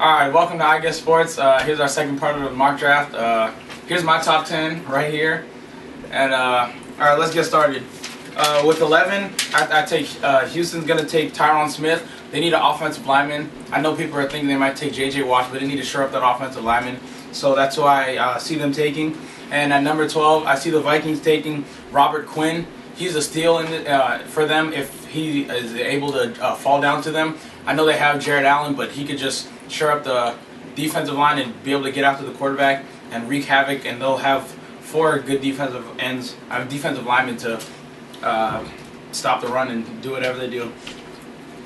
Alright, welcome to I Guess Sports. Here's our second part of the mock draft. Here's my top 10 right here. And alright, let's get started. With 11, I take Houston's going to take Tyron Smith. They need an offensive lineman. I know people are thinking they might take J.J. Watt, but they need to shore up that offensive lineman. So that's who I see them taking. And at number 12, I see the Vikings taking Robert Quinn. He's a steal for them if he is able to fall down to them. I know they have Jared Allen, but he could just shore up the defensive line and be able to get after the quarterback and wreak havoc. And they'll have 4 good defensive linemen to stop the run and do whatever they do.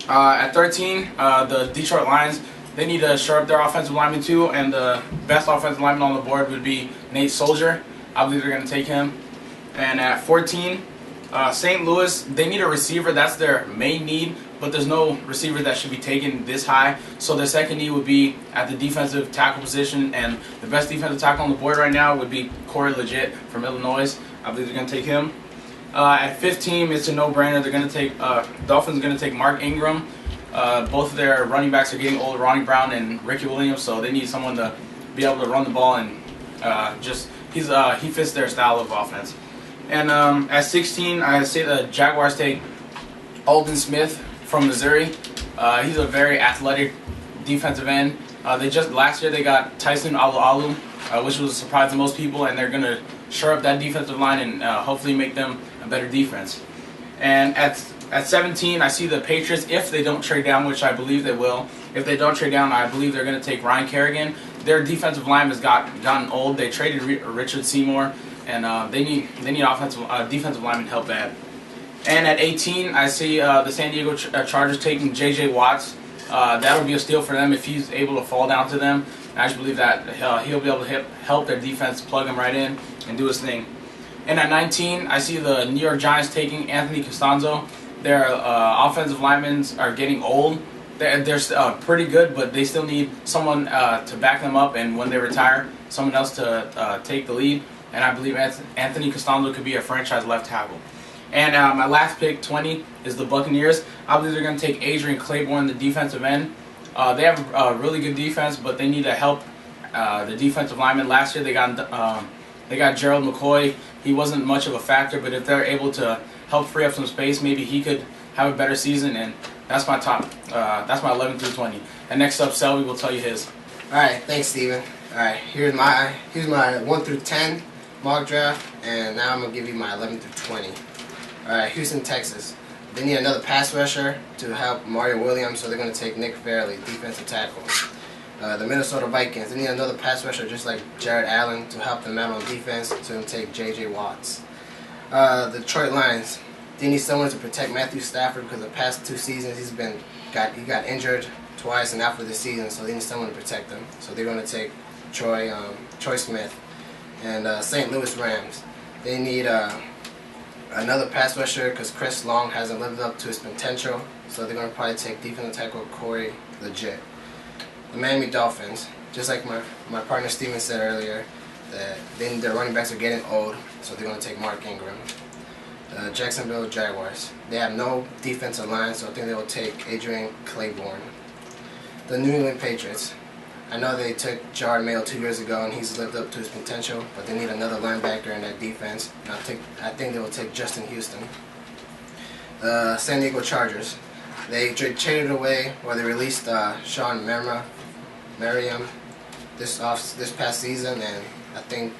At 13, the Detroit Lions, they need to shore up their offensive lineman too, and the best offensive lineman on the board would be Nate Soldier. I believe they're going to take him. And at 14, St. Louis, they need a receiver. That's their main need, but there's no receiver that should be taken this high. So their second need would be at the defensive tackle position, and the best defensive tackle on the board right now would be Corey Liuget from Illinois. I believe they're going to take him. At 15, it's a no-brainer. They're going to take Dolphins are going to take Mark Ingram. Both of their running backs are getting old, Ronnie Brown and Ricky Williams, so they need someone to be able to run the ball and he fits their style of offense. And at 16, I say the Jaguars take Aldon Smith from Missouri. He's a very athletic defensive end. Last year they got Tyson Alualu, which was a surprise to most people, and they're going to shore up that defensive line and hopefully make them a better defense. And at 17, I see the Patriots, if they don't trade down, which I believe they will. If they don't trade down, I believe they're going to take Ryan Kerrigan. Their defensive line has gotten old. They traded Richard Seymour, and they need defensive lineman help bad. And at 18, I see the San Diego Chargers taking J.J. Watts. That would be a steal for them if he's able to fall down to them. I just believe that he'll be able to help their defense plug him right in and do his thing. And at 19, I see the New York Giants taking Anthony Costanzo. Their offensive linemen are getting old. They're pretty good, but they still need someone to back them up, and when they retire, someone else to take the lead. And I believe Anthony Costanzo could be a franchise left tackle. And my last pick, 20, is the Buccaneers. I believe they're going to take Adrian Claiborne, the defensive end. They have a really good defense, but they need to help the defensive linemen. Last year they got Gerald McCoy. He wasn't much of a factor, but if they're able to help free up some space, maybe he could have a better season. And that's my top. That's my 11 through 20. And next up, Selby will tell you his. All right, thanks, Steven. All right, here's my 1 through 10 mock draft, and now I'm gonna give you my 11 through 20. All right, Houston, Texas. They need another pass rusher to help Mario Williams, so they're gonna take Nick Fairley, defensive tackle. The Minnesota Vikings, they need another pass rusher just like Jared Allen to help them out on defense, so they'll take J.J. Watts. The Detroit Lions, they need someone to protect Matthew Stafford because the past 2 seasons he got injured twice and out for the season, so they need someone to protect him. So they're going to take Troy Smith. And St. Louis Rams, they need another pass rusher because Chris Long hasn't lived up to his potential, so they're going to probably take defensive tackle Corey Liuget. The Miami Dolphins, just like my partner Steven said earlier, that their running backs are getting old, so they're going to take Mark Ingram. Jacksonville Jaguars, they have no defensive line, so I think they will take Adrian Claiborne. The New England Patriots, I know they took Jared Mayo 2 years ago and he's lived up to his potential, but they need another linebacker in that defense. And I think they will take Justin Houston. The San Diego Chargers, they traded away, or they released Sean Merriam this past season, and I think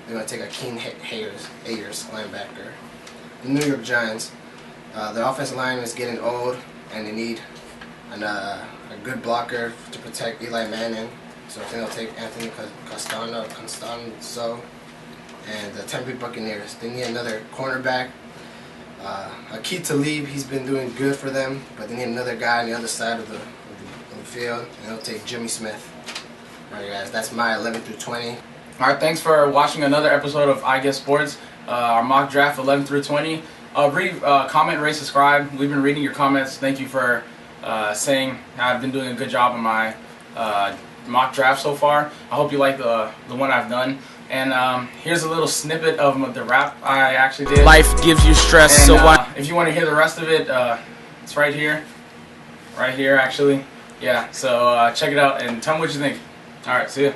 they're going to take Akeem Ayers, linebacker. The New York Giants, their offensive line is getting old, and they need a good blocker to protect Eli Manning. So I think they'll take Anthony Costanzo. And the Tampa Bay Buccaneers, they need another cornerback. Aqib Talib, he's been doing good for them, but they need another guy on the other side of the field, and they'll take Jimmy Smith. Alright guys, that's my 11 through 20. Alright, thanks for watching another episode of I Guess Sports, our mock draft 11 through 20. Comment, rate, subscribe. We've been reading your comments. Thank you for saying I've been doing a good job on my mock draft so far. I hope you like the one I've done. And here's a little snippet of the rap I actually did. Life gives you stress, and, so why? If you want to hear the rest of it, it's right here actually. Yeah, so check it out and tell me what you think. All right, see ya.